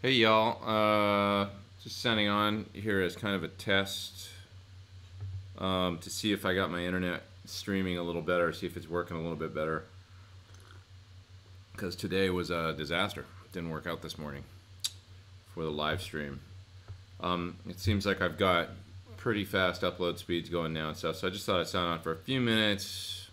Hey y'all, just signing on here as kind of a test to see if I got my internet streaming a little better, see if it's working a little bit better. Because today was a disaster. Didn't work out this morning for the live stream. It seems like I've got pretty fast upload speeds going now and stuff, so I just thought I'd sign on for a few minutes.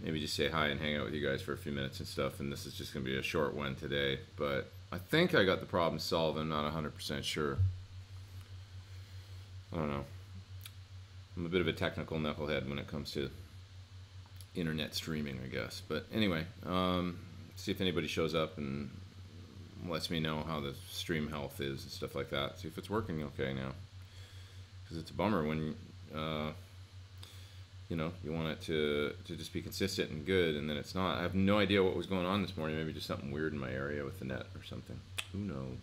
Maybe just say hi and hang out with you guys for a few minutes and stuff, and this is just going to be a short one today, but I think I got the problem solved. I'm not 100% sure. I don't know. I'm a bit of a technical knucklehead when it comes to internet streaming, I guess. But anyway, see if anybody shows up and lets me know how the stream health is and stuff like that. See if it's working okay now. Because it's a bummer when you know, you want it to just be consistent and good, and then it's not. I have no idea what was going on this morning. Maybe just something weird in my area with the net or something. Who knows?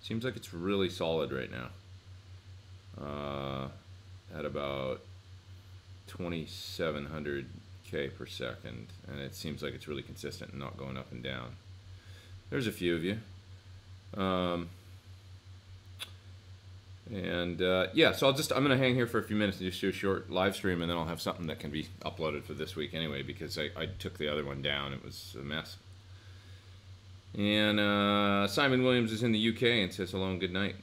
Seems like it's really solid right now. At about 2,700K per second, and it seems like it's really consistent and not going up and down. There's a few of you. Yeah, so I'm going to hang here for a few minutes and just do a short live stream, and then I'll have something that can be uploaded for this week anyway, because I took the other one down. It was a mess. And Simon Williams is in the UK and says hello and good night.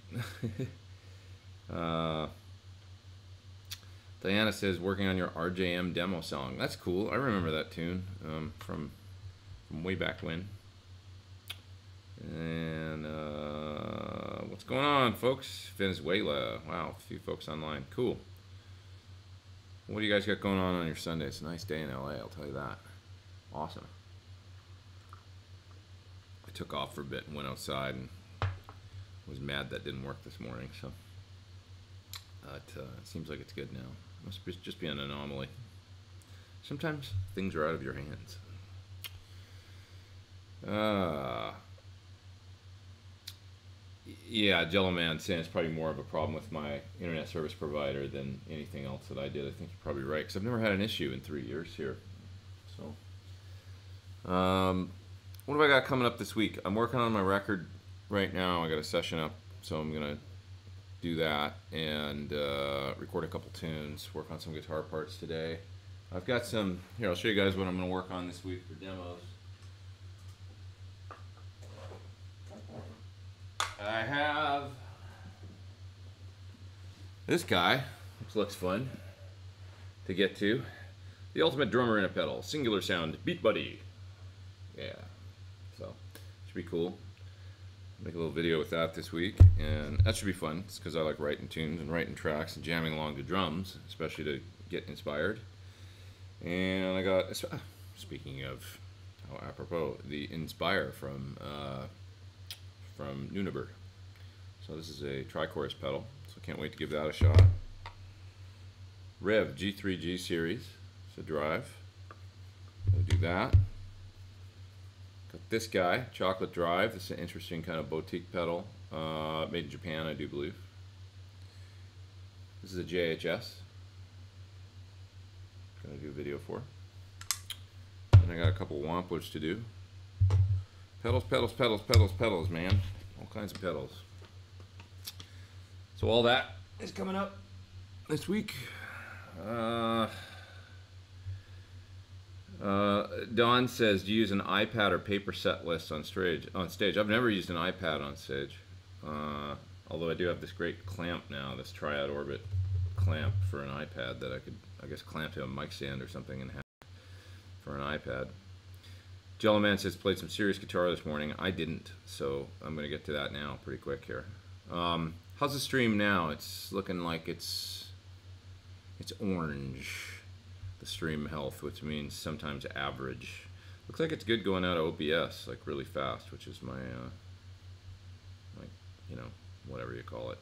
Diana says, working on your RJM demo song. That's cool. I remember that tune from way back when. And what's going on, folks? Venezuela. Wow, a few folks online. Cool. What do you guys got going on your Sunday? It's a nice day in LA, I'll tell you that. Awesome. I took off for a bit and went outside and was mad that didn't work this morning. So it seems like it's good now. Must just be an anomaly. Sometimes things are out of your hands. Yeah, Jello Man saying it's probably more of a problem with my internet service provider than anything else that I did. I think you're probably right, because I've never had an issue in 3 years here. So, what have I got coming up this week? I'm working on my record right now. I got a session up, so I'm gonna do that and record a couple tunes, work on some guitar parts today. I've got some, here, I'll show you guys what I'm gonna work on this week for demos. I have this guy, which looks fun to get to. The ultimate drummer in a pedal, singular sound, Beat Buddy. Yeah, so should be cool. Make a little video with that this week, and that should be fun. It's because I like writing tunes and writing tracks and jamming along to drums, especially to get inspired. And I got, speaking of how apropos, the Inspire from Nunavut. So this is a tri-chorus pedal, so can't wait to give that a shot. Rev G3G series, it's a drive. We'll do that. Got this guy, Chocolate Drive. This is an interesting kind of boutique pedal, made in Japan, I do believe. This is a JHS. Gonna do a video for. And I got a couple womplers to do. Pedals, pedals, pedals, pedals, pedals, man. All kinds of pedals. So all that is coming up this week. Don says, do you use an iPad or paper set list on stage? I've never used an iPad on stage. Although I do have this great clamp now, this Triad Orbit clamp for an iPad that I could, I guess, clamp to a mic stand or something and have for an iPad. Jello Man says, played some serious guitar this morning. I didn't, so I'm going to get to that now pretty quick here. How's the stream now? It's looking like it's orange, the stream health, which means sometimes average. Looks like it's good going out of OBS, like really fast, which is my, you know, whatever you call it,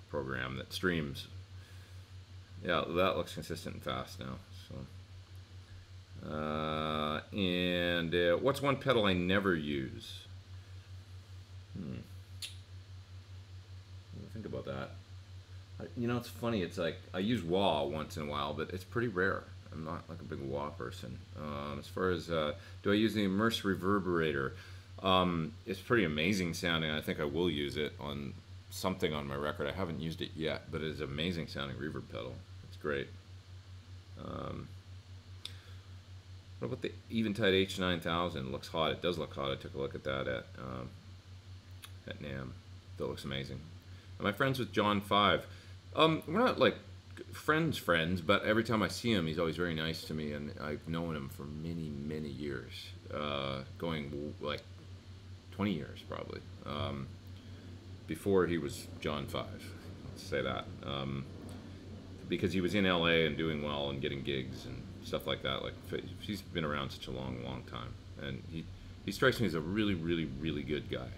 program that streams. Yeah, that looks consistent and fast now, so. What's one pedal I never use? Think about that. You know, it's funny. It's like I use wah once in a while, but it's pretty rare. I'm not like a big wah person. As far as do I use the immerse reverberator? It's pretty amazing sounding. I think I will use it on something on my record. I haven't used it yet, but it is amazing sounding reverb pedal. It's great. What about the Eventide H9000? Looks hot. It does look hot. I took a look at that at NAMM. That looks amazing. Am I friends with John 5? We're not like friends, but every time I see him, he's always very nice to me, and I've known him for many years, going like 20 years probably, before he was John 5. Let's say that, because he was in LA and doing well and getting gigs and stuff like that. Like, he's been around such a long time, and he strikes me as a really good guy.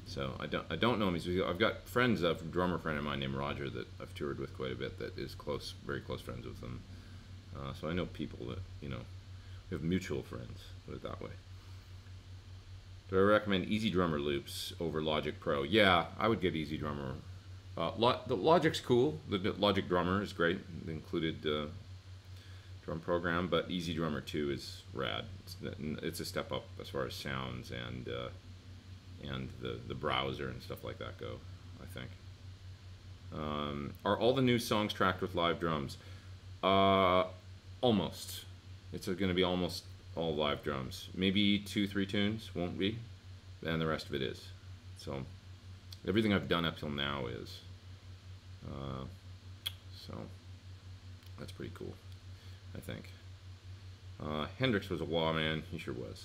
So I don't know him. I've got friends, a drummer friend of mine named Roger that I've toured with quite a bit, that is very close friends with him. So I know people that, you know, we have mutual friends, put it that way. Do I recommend Ezdrummer loops over Logic Pro? Yeah, I would get Ezdrummer. The Logic's cool. The Logic Drummer is great. The included drum program, but Ezdrummer 2 is rad. It's a step up as far as sounds and the browser and stuff like that go, I think. Are all the new songs tracked with live drums? Almost. It's going to be almost all live drums. Maybe 2-3 tunes won't be, and the rest of it is. So everything I've done up till now is. So that's pretty cool, I think. Hendrix was a wah man. He sure was.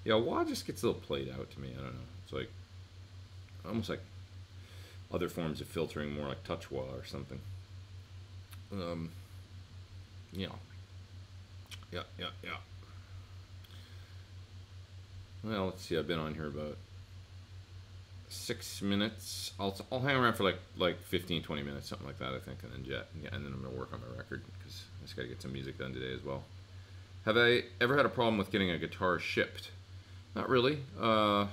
Yeah, wah just gets a little played out to me. I don't know. It's like almost like other forms of filtering, more like touch wah or something. Yeah. Well, let's see. I've been on here about 6 minutes. I'll hang around for like 15-20 minutes, something like that, I think, and then and then I'm gonna work on my record because I just gotta get some music done today as well. Have I ever had a problem with getting a guitar shipped? Not really. I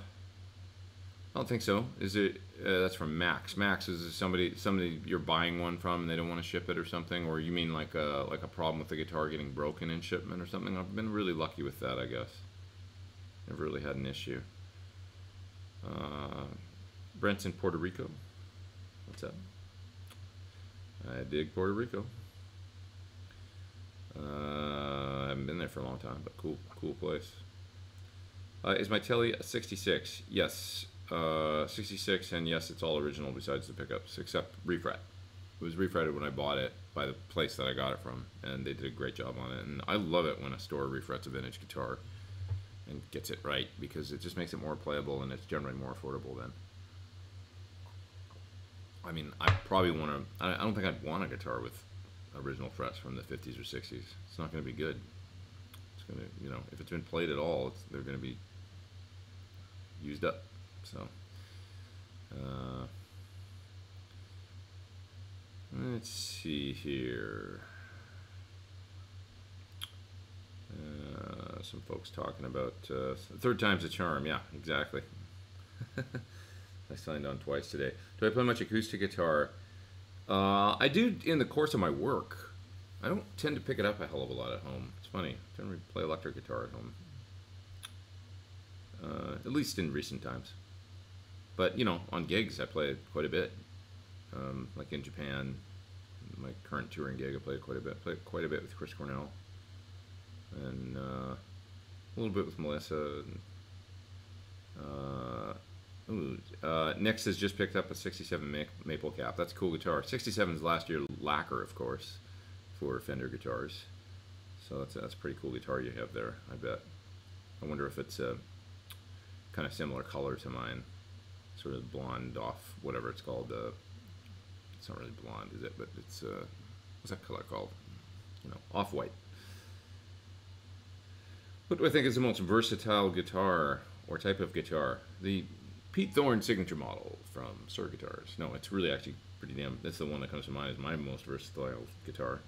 don't think so. Is it? That's from Max. Max, is it somebody you're buying one from and they don't want to ship it or something? Or you mean like a problem with the guitar getting broken in shipment or something? I've been really lucky with that, I guess. Never really had an issue. Brent's in Puerto Rico. What's up? I dig Puerto Rico. I haven't been there for a long time, but cool place. Is my Telly a 66? Yes. 66, and yes, it's all original besides the pickups, except refret. It was refretted when I bought it by the place that I got it from, and they did a great job on it. And I love it when a store refrets a vintage guitar and gets it right, because it just makes it more playable, and it's generally more affordable then. I mean, I probably want to. I don't think I'd want a guitar with original frets from the 50s or 60s. It's not going to be good. It's going to, you know, if it's been played at all, they're going to be used up. So, let's see here. Some folks talking about third time's a charm. Yeah, exactly. I signed on twice today. Do I play much acoustic guitar? I do in the course of my work. I don't tend to pick it up a hell of a lot at home. It's funny. I generally play electric guitar at home. At least in recent times. But, you know, on gigs I play it quite a bit. Like in Japan, my current touring gig, I played quite a bit. Played quite a bit with Chris Cornell. And a little bit with Melissa. Nix has just picked up a 67 maple cap. That's a cool guitar. 67's last year lacquer, of course, for Fender guitars. So that's a pretty cool guitar you have there, I bet. I wonder if it's a kind of similar color to mine. Sort of blonde off, whatever it's called. It's not really blonde, is it? But it's, what's that color called? You know, off-white. What do I think is the most versatile guitar or type of guitar? The Pete Thorn signature model from Sur Guitars. No, it's really actually pretty damn. That's the one that comes to mind as my most versatile guitar.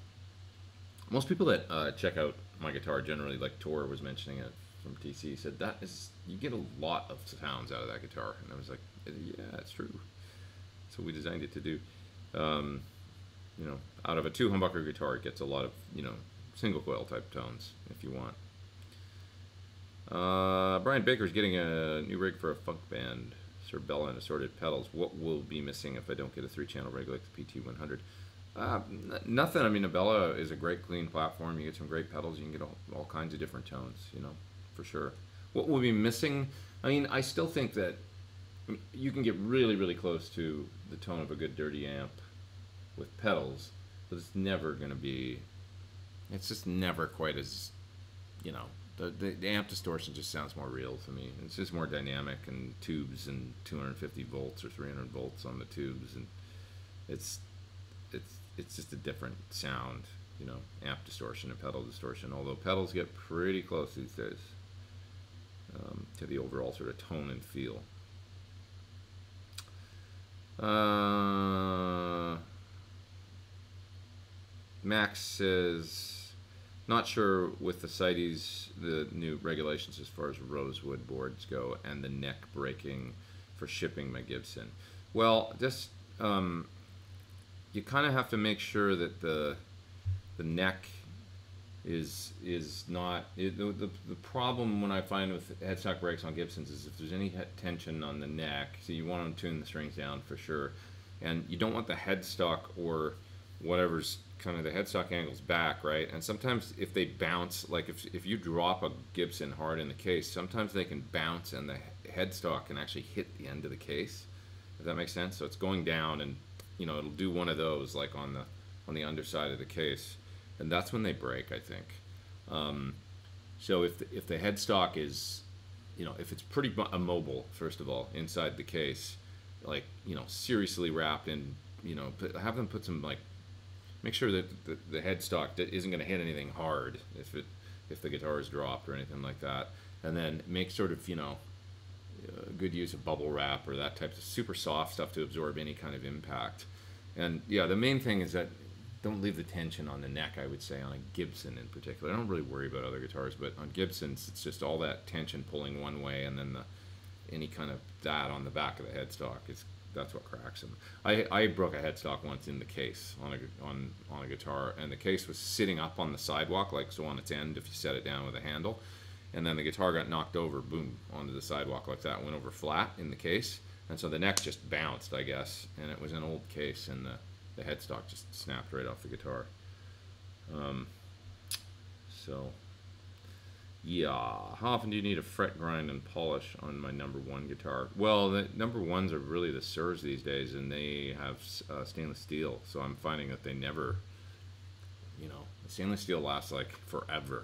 Most people that check out my guitar generally, like Tor was mentioning it from TC, said that is, you get a lot of sounds out of that guitar, and I was like, yeah, it's true. So we designed it to do. You know, out of a 2 humbucker guitar, it gets a lot of, you know, single coil type tones if you want. Brian Baker's getting a new rig for a funk band. Cerbella and assorted pedals. What will be missing if I don't get a 3-channel rig like the PT100? Nothing. I mean, a Bella is a great clean platform. You get some great pedals. You can get all kinds of different tones, you know, for sure. What will be missing? I mean, I still think that you can get really, really close to the tone of a good dirty amp with pedals, but it's never going to be, it's just never quite as, you know, the amp distortion just sounds more real to me. It's just more dynamic, and tubes and 250 volts or 300 volts on the tubes, and it's just a different sound, you know, amp distortion and pedal distortion, although pedals get pretty close these days to the overall sort of tone and feel. Max says, not sure with the CITES, the new regulations as far as rosewood boards go and the neck breaking for shipping my Gibson. Well, just you kind of have to make sure that the neck is not the problem when I find with headstock brakes on Gibsons is if there's any tension on the neck, so you want to tune the strings down for sure, and you don't want the headstock or whatever's kind of the headstock angles back, right? And sometimes if they bounce, like if you drop a Gibson hard in the case, sometimes they can bounce and the headstock can actually hit the end of the case, if that makes sense. So it's going down, and you know, it'll do one of those like on the underside of the case, and that's when they break, I think. So if the headstock is, you know, if it's pretty immobile, first of all, inside the case, like, you know, seriously wrapped in, you know, have them put some, like, make sure that the headstock isn't going to hit anything hard if the guitar is dropped or anything like that, and then make sort of, you know, good use of bubble wrap or that type of super soft stuff to absorb any kind of impact. And yeah, the main thing is that don't leave the tension on the neck, I would say, on a Gibson in particular. I don't really worry about other guitars, but on Gibsons, it's just all that tension pulling one way, and then any kind of that on the back of the headstock that's what cracks them. I broke a headstock once in the case on a guitar, and the case was sitting up on the sidewalk, like so on its end if you set it down with a handle, and then the guitar got knocked over, boom, onto the sidewalk like that, went over flat in the case, and so the neck just bounced, I guess, and it was an old case, and the headstock just snapped right off the guitar. So yeah, how often do you need a fret grind and polish on my number 1 guitar? Well, the number 1s are really the Surs these days, and they have stainless steel, so I'm finding that they never, you know, the stainless steel lasts like forever.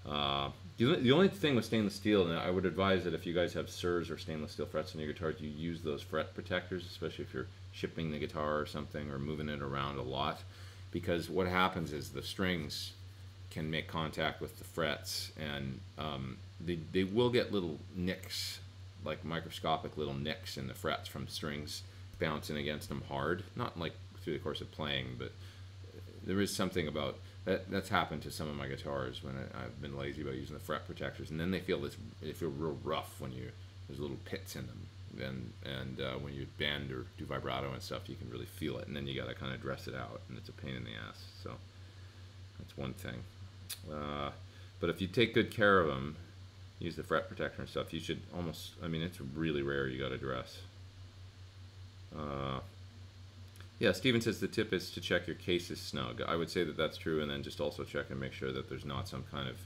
The only thing with stainless steel, and I would advise that if you guys have Surs or stainless steel frets on your guitars, you use those fret protectors, especially if you're shipping the guitar or something or moving it around a lot, because what happens is the strings can make contact with the frets, and they will get little nicks, like microscopic little nicks in the frets from strings bouncing against them hard, not like through the course of playing, but there is something about that's happened to some of my guitars when I've been lazy about using the fret protectors, and then they feel real rough when there's little pits in them, and when you bend or do vibrato and stuff, you can really feel it, and then you got to kind of dress it out, and it's a pain in the ass. So that's one thing. But if you take good care of them, use the fret protector and stuff, you should almost, I mean, it's really rare you got to dress. Yeah, Steven says the tip is to check your case is snug. I would say that that's true, and then just also check and make sure that there's not some kind of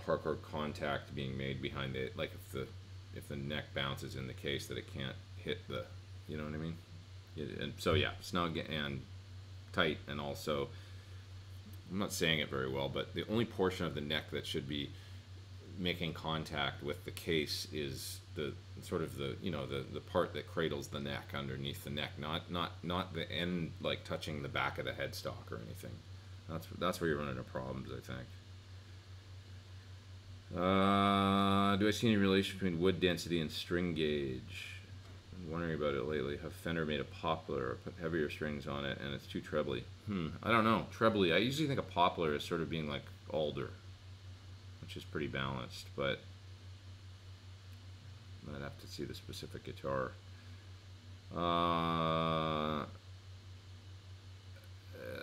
hardcore contact being made behind it, like if the neck bounces in the case, that it can't hit the, you know what I mean? And so yeah, snug and tight, and also, I'm not saying it very well, but the only portion of the neck that should be making contact with the case is the sort of the, you know, the part that cradles the neck underneath the neck, not the end, like touching the back of the headstock or anything. That's where you run into problems, I think. Do I see any relation between wood density and string gauge? I'm wondering about it lately. Have Fender made a poplar or put heavier strings on it and it's too trebly? I don't know. Trebly, I usually think a poplar is sort of being like alder, which is pretty balanced, but I'd have to see the specific guitar.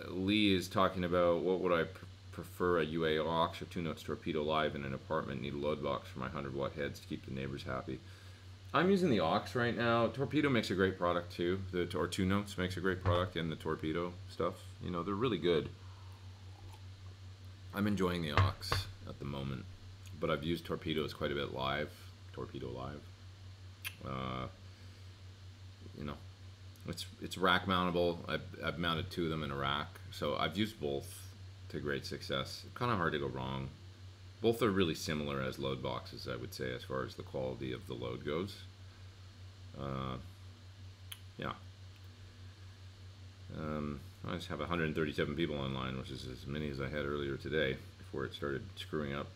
Lee is talking about what would I prefer a UA aux or 2-notes torpedo live in an apartment. Need a load box for my 100-watt heads to keep the neighbors happy. I'm using the aux right now. Torpedo makes a great product too. Or 2-notes makes a great product in the torpedo stuff. You know, they're really good. I'm enjoying the aux at the moment, but I've used torpedoes quite a bit live. Torpedo live. You know, it's rack mountable. I've mounted 2 of them in a rack, so I've used both to great success. Kind of hard to go wrong. Both are really similar as load boxes, I would say, as far as the quality of the load goes. Yeah. I just have 137 people online, which is as many as I had earlier today before it started screwing up.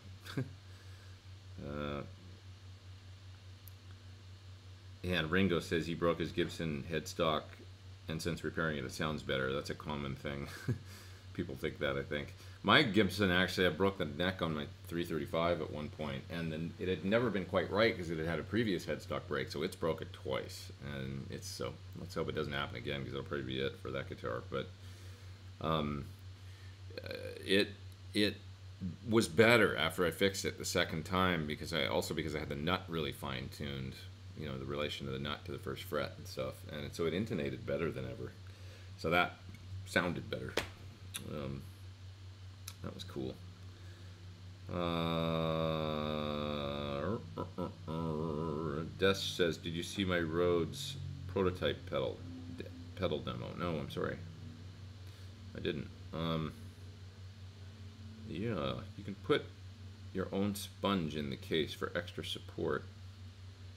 And Ringo says he broke his Gibson headstock, and since repairing it, it sounds better. That's a common thing. People think that, I think. My Gibson, actually, I broke the neck on my 335 at one point, and then it had never been quite right because it had had a previous headstock break, so it's broke it twice. And it's so, let's hope it doesn't happen again, because that'll probably be it for that guitar. But it was better after I fixed it the second time, because I had the nut really fine-tuned, you know, the relation of the nut to the first fret and stuff, and so it intonated better than ever. So that sounded better. That was cool. Des says, did you see my Rhodes prototype pedal demo? No, I'm sorry. I didn't. Yeah, you can put your own sponge in the case for extra support.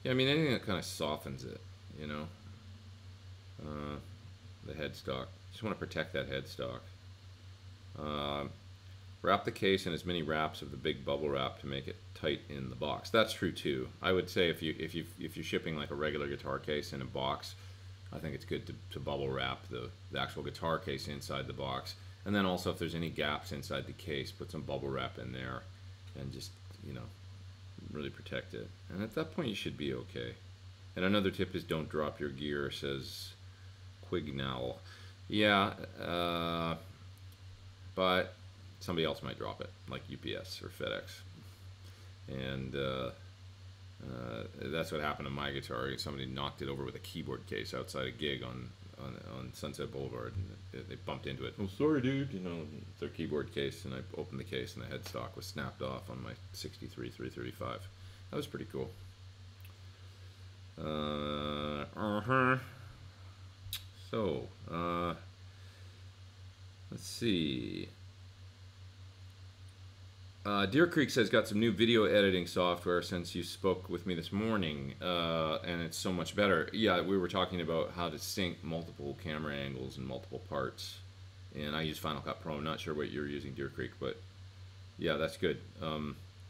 Yeah, I mean, anything that kind of softens it, you know. The headstock. Just want to protect that headstock. Wrap the case in as many wraps of the big bubble wrap to make it tight in the box. That's true too. I would say if you're shipping like a regular guitar case in a box, I think it's good to bubble wrap the actual guitar case inside the box. And then also if there's any gaps inside the case, put some bubble wrap in there and just, you know, really protect it. And at that point you should be okay. And another tip is don't drop your gear, says Quignell. Yeah, but somebody else might drop it, like UPS or FedEx. And that's what happened to my guitar. Somebody knocked it over with a keyboard case outside a gig on Sunset Boulevard, and they bumped into it. Oh, sorry, dude. You know, their keyboard case, and I opened the case, and the headstock was snapped off on my 63 335. That was pretty cool. So, let's see. Deer Creek says got some new video editing software since you spoke with me this morning, and it's so much better. Yeah, we were talking about how to sync multiple camera angles and multiple parts, and I use Final Cut Pro. I'm not sure what you're using, Deer Creek, but yeah, that's good.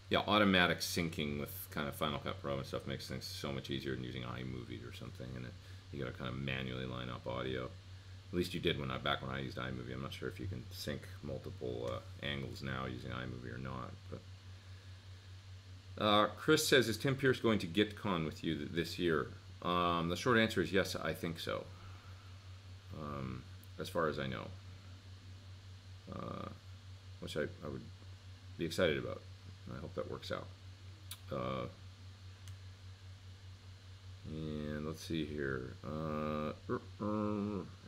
Yeah, automatic syncing with kind of Final Cut Pro and stuff makes things so much easier than using iMovie or something, and you got to kind of manually line up audio. At least you did back when I used iMovie. I'm not sure if you can sync multiple angles now using iMovie or not. But Chris says, is Tim Pierce going to GitCon with you this year? The short answer is yes, I think so. As far as I know. Which I would be excited about. I hope that works out. And let's see here.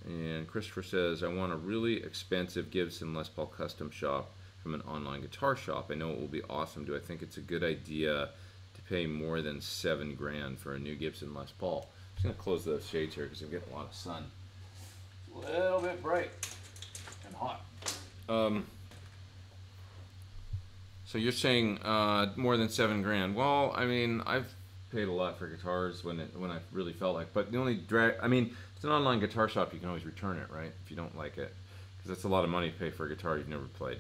And Christopher says, I want a really expensive Gibson Les Paul custom shop from an online guitar shop. I know it will be awesome. Do I think it's a good idea to pay more than $7 grand for a new Gibson Les Paul? I'm just going to close those shades here because I'm getting a lot of sun. It's a little bit bright and hot. So you're saying more than $7 grand. Well, I mean, I've paid a lot for guitars when I really felt like, but the only drag, I mean, it's an online guitar shop, you can always return it, right? If you don't like it, because that's a lot of money to pay for a guitar you've never played.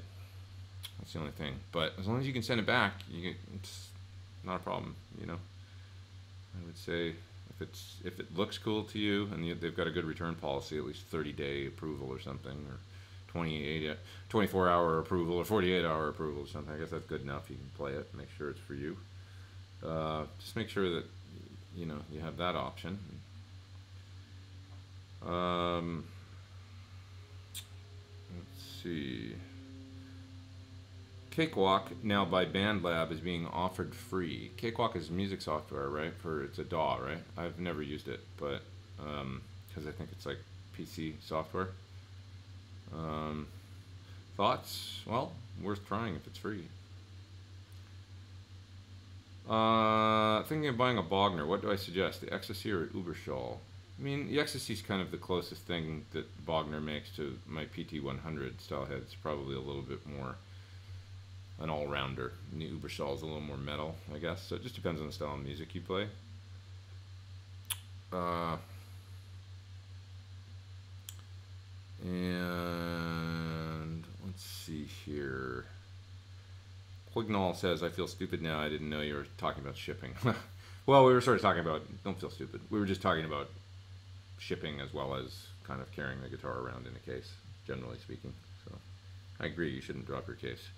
That's the only thing. But as long as you can send it back, it's not a problem, you know. I would say if it looks cool to you and they've got a good return policy, at least 30-day approval or something, or 24-hour approval or 48-hour approval or something. I guess that's good enough. You can play it, make sure it's for you. Just make sure that you know you have that option. Let's see. Cakewalk, now by BandLab, is being offered free. Cakewalk is music software, right? It's a DAW, right? I've never used it, but because I think it's like PC software. Thoughts? Well, worth trying if it's free. Thinking of buying a Bogner. What do I suggest? The Ecstasy or Uberschall? I mean, the Ecstasy is kind of the closest thing that Bogner makes to my PT100 style head. It's probably a little bit more an all-rounder. And the Uberschall is a little more metal, I guess. So it just depends on the style of music you play. And let's see here. Quignall says, I feel stupid now. I didn't know you were talking about shipping. Well, we were sort of talking about, don't feel stupid. We were just talking about shipping as well as kind of carrying the guitar around in a case, generally speaking. So I agree, you shouldn't drop your case.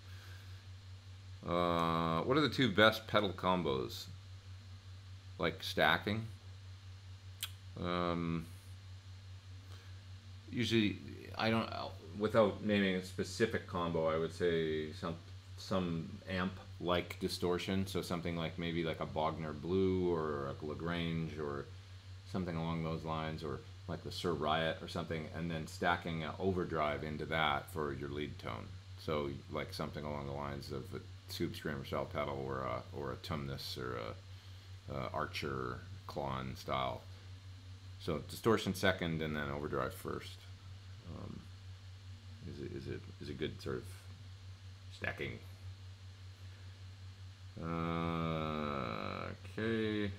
What are the two best pedal combos? Like stacking? Usually, I don't, without naming a specific combo, I would say some amp-like distortion, so something like maybe like a Bogner Blue or a Lagrange or something along those lines, or like the Sir Riot or something, and then stacking an overdrive into that for your lead tone. So like something along the lines of a Tube Screamer style pedal or a Tumnus or a Archer Klon style. So distortion second and then overdrive first is a good sort of stacking. Okay.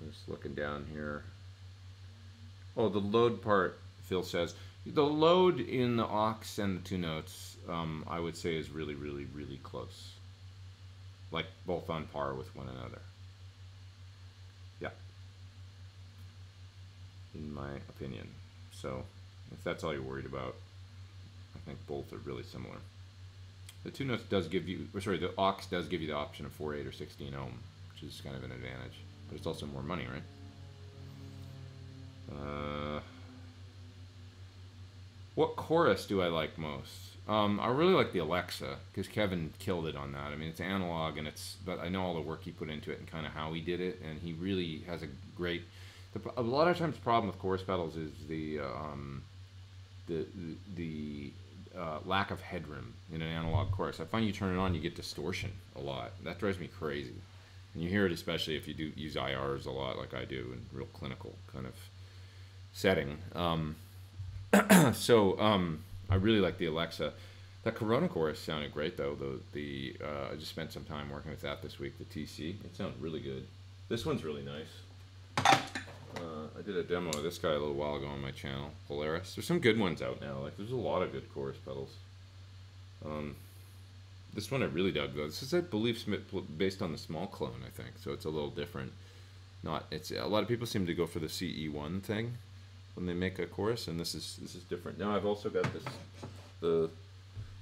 Just looking down here. Oh, the load part, Phil says. The load in the aux and the two notes, I would say, is really, really, really close. Like, both on par with one another. Yeah. In my opinion. So, if that's all you're worried about, I think both are really similar. The two notes does give you, or sorry, the aux does give you the option of 4/8 or 16 ohm, which is kind of an advantage. But it's also more money, right? What chorus do I like most? I really like the Alexa, because Kevin killed it on that. I mean, it's analog, and but I know all the work he put into it and kind of how he did it, and he really has a great. A lot of times, the problem with chorus pedals is the lack of headroom in an analog chorus. I find you turn it on, you get distortion a lot. That drives me crazy. And you hear it especially if you do use IRs a lot, like I do, in real clinical kind of setting. I really like the Alexa. That Corona chorus sounded great, though. I just spent some time working with that this week, the TC. It sounded really good. This one's really nice. I did a demo of this guy a little while ago on my channel, Polaris. There's some good ones out now. Like, there's a lot of good chorus pedals. This one I really dug, though. This is, I believe, based on the small clone, I think. So it's a little different. A lot of people seem to go for the CE1 thing when they make a chorus, and this is different. Now I've also got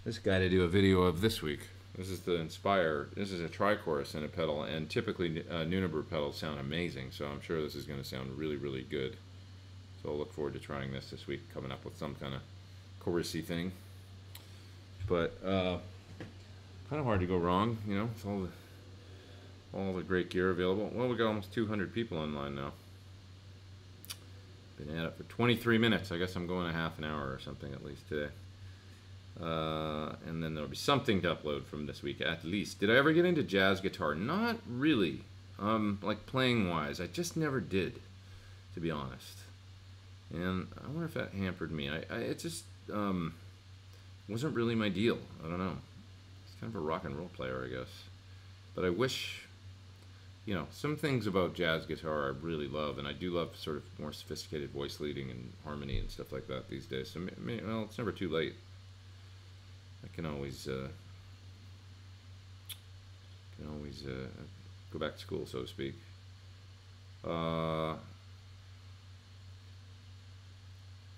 this guy to do a video of this week. This is the Inspire. This is a tri-chorus and a pedal, and typically Nunabur pedals sound amazing, so I'm sure this is going to sound really, really good. So I'll look forward to trying this week, coming up with some kind of chorusy thing. But kind of hard to go wrong, you know, with all the great gear available. Well, we got almost 200 people online now. Been at it for 23 minutes. I guess I'm going a half an hour or something at least today. And then there'll be something to upload from this week at least. Did I ever get into jazz guitar? Not really. Like playing wise, I just never did, to be honest. And I wonder if that hampered me. It just wasn't really my deal. I don't know. It's kind of a rock and roll player, I guess. But I wish, you know, some things about jazz guitar I really love, and I do love sort of more sophisticated voice leading and harmony and stuff like that these days. So, well, it's never too late. I can always go back to school, so to speak.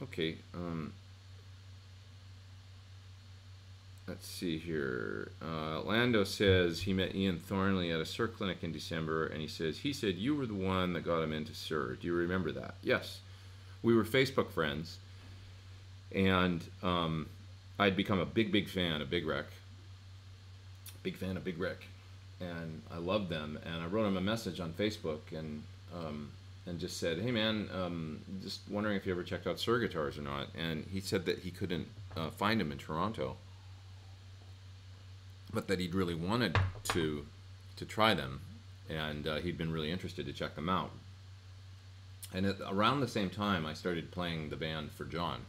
Okay. Let's see here. Lando says he met Ian Thornley at a Sir clinic in December, and he said you were the one that got him into Sir. Do you remember that? Yes. we were Facebook friends, and I'd become a big fan of Big Wreck. Big fan of Big Rick, and I loved them. And I wrote him a message on Facebook, and just said, "Hey man, just wondering if you ever checked out Sur Guitars or not." And he said that he couldn't find them in Toronto, but that he'd really wanted to try them, and he'd been really interested to check them out. And around the same time, I started playing the band for John,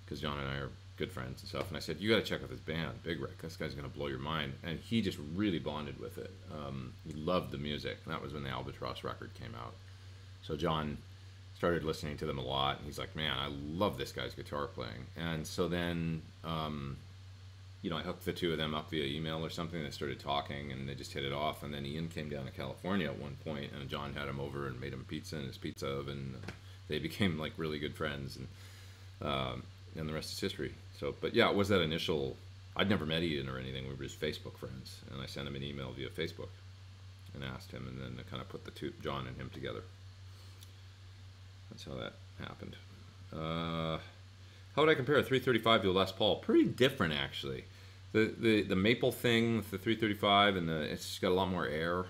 because John and I are good friends and stuff. And I said, "You got to check out this band, Big Rick. This guy's going to blow your mind." And he just really bonded with it. He loved the music. And that was when the Albatross record came out. So John started listening to them a lot, and he's like, "Man, I love this guy's guitar playing." And so then, you know, I hooked the two of them up via email or something. They started talking, and they just hit it off. And then Ian came down to California at one point, and John had him over and made him pizza in his pizza oven. They became like really good friends, and the rest is history. So, but yeah, it was that initial. I'd never met Ian or anything. We were just Facebook friends, and I sent him an email via Facebook and asked him, and then I kind of put the two, John and him, together. That's how that happened. How would I compare a 335 to a Les Paul? Pretty different, actually. The maple thing with the 335, and it's got a lot more air.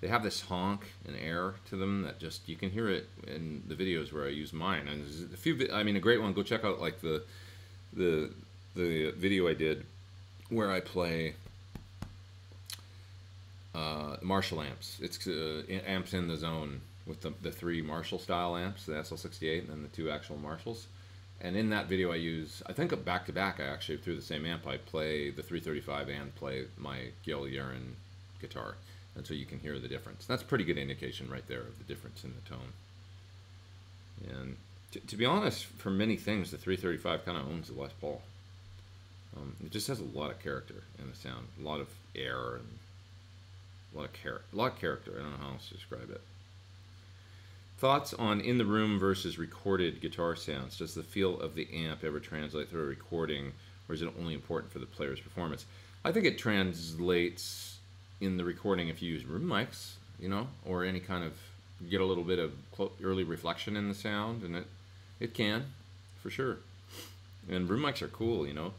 They have this honk and air to them that just, you can hear it in the videos where I use mine. And there's a few, I mean, a great one. Go check out like the video I did where I play Marshall amps. It's amps in the zone with the three Marshall style amps, the SL68, and then the two actual Marshalls. And in that video I use, I think back to back, I actually, through the same amp, I play the 335 and play my Gail Urin guitar. And so you can hear the difference. That's a pretty good indication right there of the difference in the tone. And to be honest, for many things, the 335 kind of owns the Les Paul. It just has a lot of character in the sound, a lot of air, and a lot of character. I don't know how else to describe it. Thoughts on in the room versus recorded guitar sounds? Does the feel of the amp ever translate through a recording, or is it only important for the player's performance? I think it translates in the recording if you use room mics, you know, or any kind of, you get a little bit of early reflection in the sound, and it can, for sure. And room mics are cool, you know.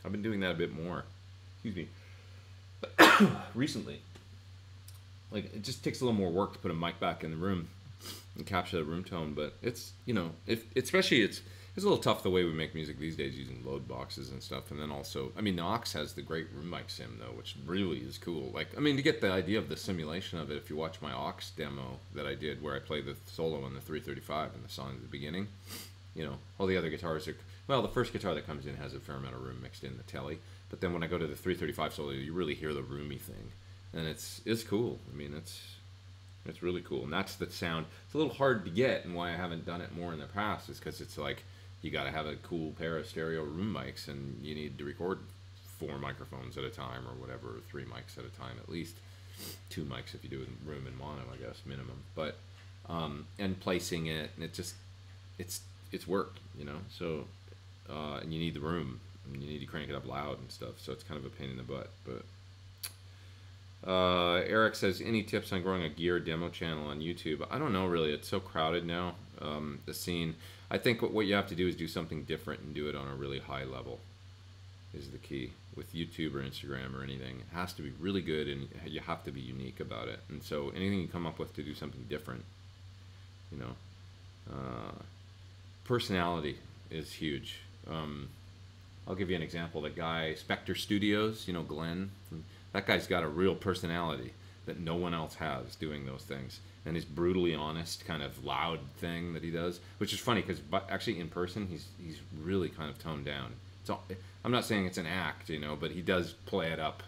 I've been doing that a bit more. Excuse me. Recently. Like, it just takes a little more work to put a mic back in the room and capture the room tone, but it's, you know, especially it's a little tough the way we make music these days using load boxes and stuff. And then also, I mean, Nox has the great room mic sim though, which really is cool. Like, I mean, to get the idea of the simulation of it, if you watch my aux demo that I did where I play the solo on the 335 and the song at the beginning, you know, all the other guitars are, well, the first guitar that comes in has a fair amount of room mixed in, the telly, but then when I go to the 335 solo, you really hear the roomy thing, and it's cool. I mean, it's really cool, and that's the sound. It's a little hard to get, and why I haven't done it more in the past is because it's like, you got to have a cool pair of stereo room mics, and you need to record 4 microphones at a time or whatever, or 3 mics at a time at least. 2 mics if you do it in room and mono, I guess, minimum. But and placing it, and it's work, you know. So and you need the room, and you need to crank it up loud and stuff. So it's kind of a pain in the butt. But Eric says, any tips on growing a gear demo channel on YouTube? I don't know really. It's so crowded now. The scene. I think what you have to do is do something different and do it on a really high level is the key. With YouTube or Instagram or anything, it has to be really good, and you have to be unique about it. And so anything you come up with to do something different, you know, personality is huge. I'll give you an example. The guy, Spectre Studios, you know, Glenn, that guy's got a real personality that no one else has doing those things. And his brutally honest, kind of loud thing that he does, which is funny because actually in person, he's really kind of toned down. I'm not saying it's an act, you know, but he does play it up.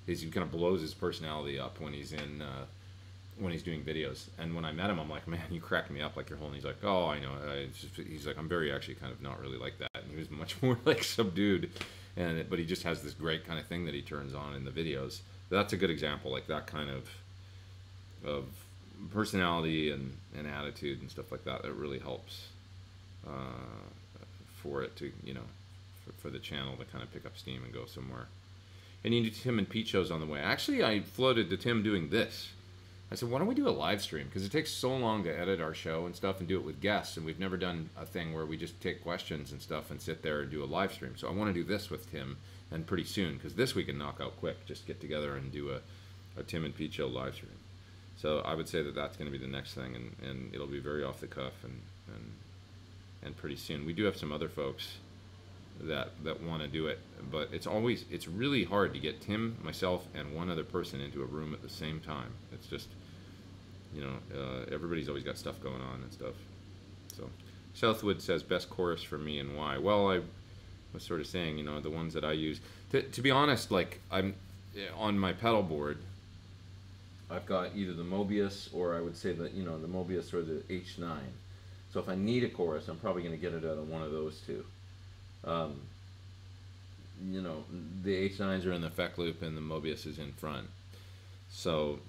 He kind of blows his personality up when he's doing videos. And when I met him, I'm like, man, you crack me up like you're holding. He's like, oh, I know. He's like, I'm very actually kind of not really like that. And he was much more like subdued, but he just has this great kind of thing that he turns on in the videos. That's a good example, like that kind of personality and attitude and stuff like that. That really helps for it to, you know, for the channel to kind of pick up steam and go somewhere. And you need Tim and Pete shows on the way. Actually, I floated to Tim doing this. I said, why don't we do a live stream? Because it takes so long to edit our show and stuff and do it with guests, and we've never done a thing where we just take questions and stuff and sit there and do a live stream. So I want to do this with Tim, and pretty soon, because this we can knock out quick. Just get together and do a Tim and Pete show live stream. So I would say that that's going to be the next thing, and it'll be very off the cuff and pretty soon. We do have some other folks that want to do it, but it's really hard to get Tim, myself, and one other person into a room at the same time. It's just, you know, everybody's always got stuff going on and stuff. So Southwood says best chorus for me and why. Well, I was sort of saying, you know, the ones that I use. To be honest, like, I'm on my pedal board, I've got either the Mobius, or I would say that, you know, the Mobius or the H9. So if I need a chorus, I'm probably going to get it out of one of those two. You know, the H9s are in the effect loop and the Mobius is in front. So,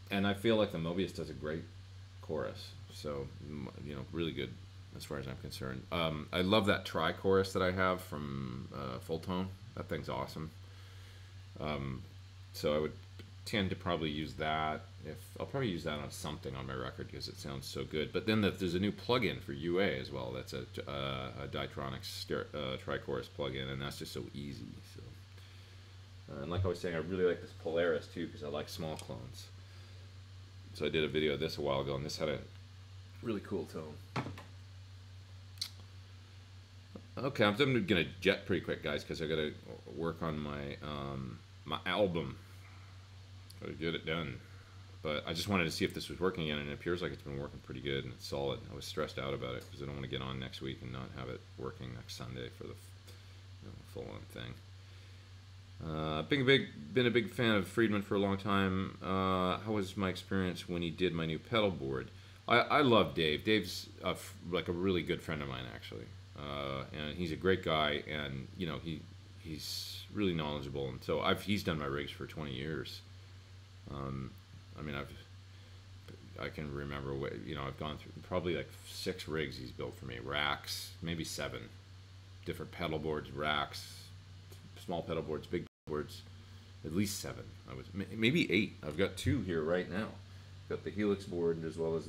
and I feel like the Mobius does a great chorus. So, you know, really good as far as I'm concerned. I love that tri-chorus that I have from Full Tone. That thing's awesome. So I would tend to probably use that. I'll probably use that on something on my record because it sounds so good. But then there's a new plugin for UA as well. That's a Ditronics tri-chorus plugin, and that's just so easy. So, and like I was saying, I really like this Polaris too because I like small clones. So I did a video of this a while ago, and this had a really cool tone. Okay, I'm gonna jet pretty quick, guys, because I gotta work on my my album. Gotta get it done. But I just wanted to see if this was working again, and it appears like it's been working pretty good and it's solid. I was stressed out about it because I don't want to get on next week and not have it working next Sunday for the full-on thing. Been a big fan of Friedman for a long time. How was my experience when he did my new pedal board? I love Dave. Dave's like a really good friend of mine, actually, and he's a great guy, and you know he's really knowledgeable, and so he's done my rigs for 20 years. I mean, I can remember what, you know, I've gone through probably like 6 rigs he's built for me, racks, maybe 7 different pedal boards, racks, small pedal boards, big boards, at least 7. I was maybe 8. I've got 2 here right now. I've got the Helix board as well as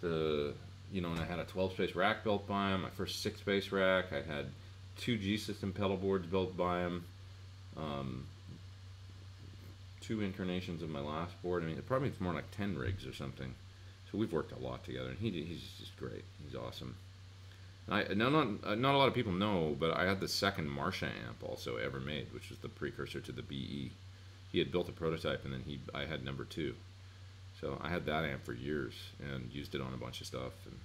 the you know, and I had a 12-space rack built by him. My first 6-space rack. I had 2 G system pedal boards built by him. 2 incarnations of my last board. I mean, probably it's more like 10 rigs or something. So we've worked a lot together, and he's just great. He's awesome. And not a lot of people know, but I had the second Marsha amp also ever made, which was the precursor to the BE. He had built a prototype, and then I had number 2. So I had that amp for years and used it on a bunch of stuff, and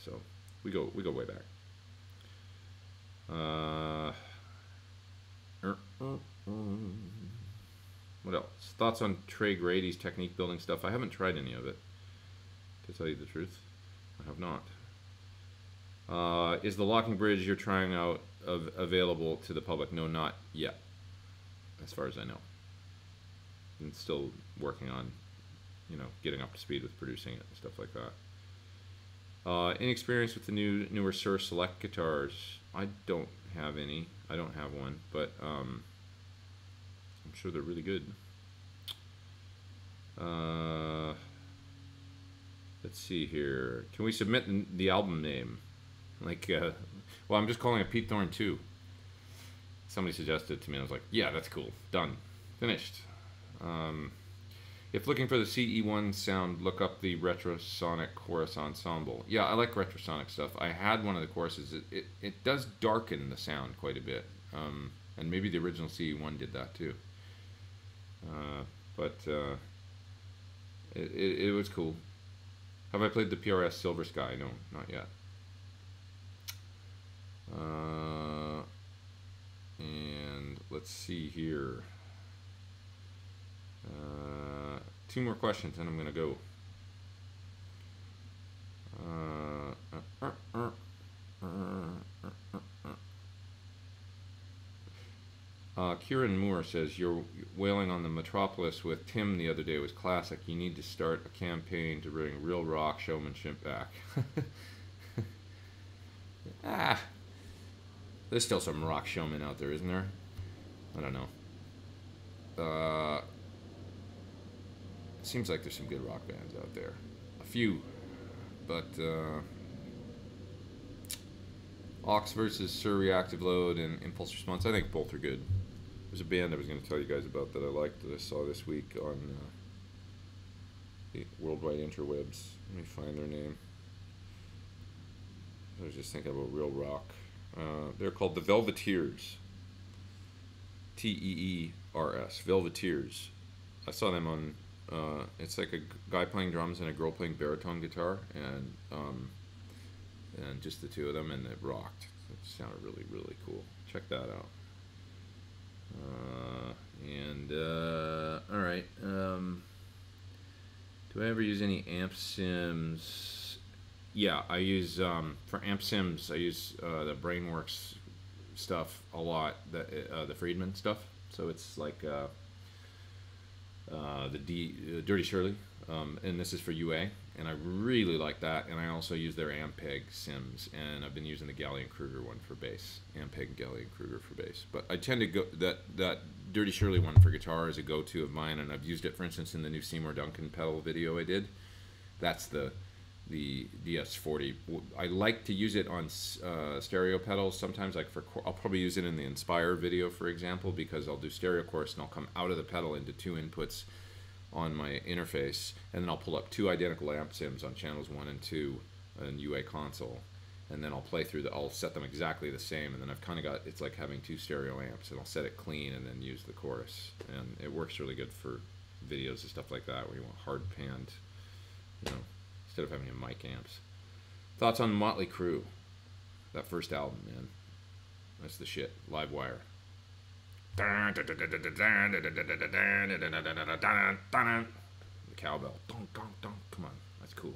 so we go way back. What else? Thoughts on Trey Grady's technique building stuff? I haven't tried any of it, to tell you the truth. I have not. Is the locking bridge you're trying out available to the public? No, not yet, as far as I know. I'm still working on, you know, getting up to speed with producing it and stuff like that. Any experience with the newer Sur Select guitars? I don't have any. I don't have one, but I'm sure they're really good. Let's see here. Can we submit the album name? Like, well, I'm just calling it Pete Thorn 2. Somebody suggested it to me, and I was like, yeah, that's cool. Done. Finished. If looking for the CE1 sound, look up the Retrosonic Chorus Ensemble. Yeah, I like Retrosonic stuff. I had one of the choruses. It does darken the sound quite a bit. And maybe the original CE1 did that too. But it was cool. Have I played the PRS Silver Sky? No, not yet. And let's see here. 2 more questions and I'm gonna go. Kieran Moore says, your wailing on the Metropolis with Tim the other day was classic. You need to start a campaign to bring real rock showmanship back. There's still some rock showmen out there, isn't there? I don't know. seems like there's some good rock bands out there. A few, but Aux versus Sur Reactive Load and Impulse Response, I think both are good. There's a band I was going to tell you guys about that I liked that I saw this week on the worldwide interwebs. Let me find their name. I was just thinking about real rock. They're called the Velveteers. Teers. Velveteers. I saw them on. It's like a guy playing drums and a girl playing baritone guitar, and just the two of them, and it rocked. It sounded really, really cool. Check that out. All right. Do I ever use any amp sims? Yeah, I use for amp sims. I use the Brainworks stuff a lot. The Friedman stuff. So it's like the Dirty Shirley, and this is for UA, and I really like that. And I also use their Ampeg sims, and I've been using the Gallion Kruger one for bass. Ampeg Gallion Kruger for bass. But I tend to go that Dirty Shirley one for guitar is a go-to of mine, and I've used it, for instance, in the new Seymour Duncan pedal video I did. That's the DS40. I like to use it on stereo pedals sometimes. Like I'll probably use it in the Inspire video, for example, because I'll do stereo chorus and I'll come out of the pedal into two inputs on my interface, and then I'll pull up two identical amp sims on channels 1 and 2 in UA console, and then I'll play through I'll set them exactly the same, and then I've kind of got, it's like having two stereo amps, and I'll set it clean and then use the chorus, and it works really good for videos and stuff like that where you want hard panned, instead of having a mic amps. Thoughts on Motley Crue? That first album, man. That's the shit. Live Wire. The cowbell. Come on. That's cool.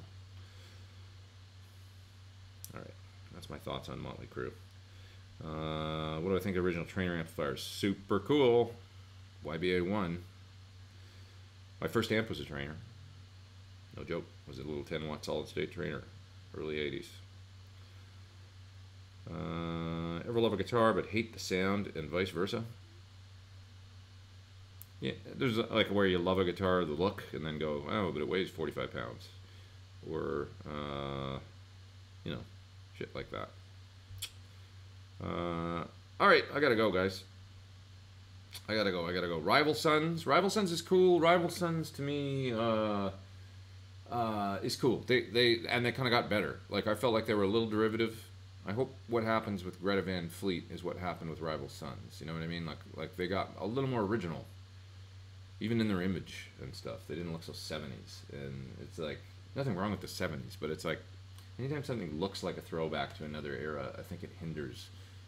Alright. That's my thoughts on Motley Crue. What do I think of original trainer amplifiers? Super cool. YBA1. My first amp was a trainer. No joke. Was a little 10 watt solid state trainer. Early 80s. Ever love a guitar but hate the sound and vice versa? Yeah, there's like where you love a guitar, the look, and then go, oh, but it weighs 45 pounds. Or, shit like that. Alright, I gotta go, guys. I gotta go. Rival Sons. Rival Sons is cool. Rival Sons, to me, is cool. They kind of got better. Like, I felt like they were a little derivative. I hope what happens with Greta Van Fleet is what happened with Rival Sons. You know what I mean? Like they got a little more original. Even in their image and stuff. They didn't look so 70s. And it's like, nothing wrong with the 70s, but it's like, anytime something looks like a throwback to another era, I think it hinders.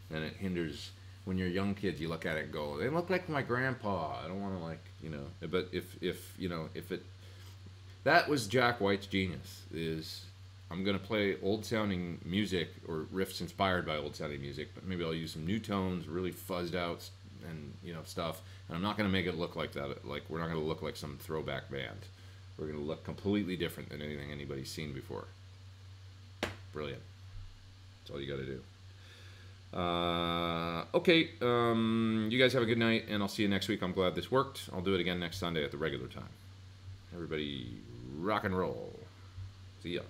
And it hinders, when you're young kids, you look at it and go, they look like my grandpa. I don't want to but if that was Jack White's genius, is I'm going to play old sounding music or riffs inspired by old sounding music, but maybe I'll use some new tones, really fuzzed out and stuff, and I'm not going to make it look like that. Like, we're not going to look like some throwback band. We're going to look completely different than anything anybody's seen before. Brilliant. That's all you got to do. Okay, you guys have a good night, and I'll see you next week. I'm glad this worked. I'll do it again next Sunday at the regular time. Everybody rock and roll. See ya.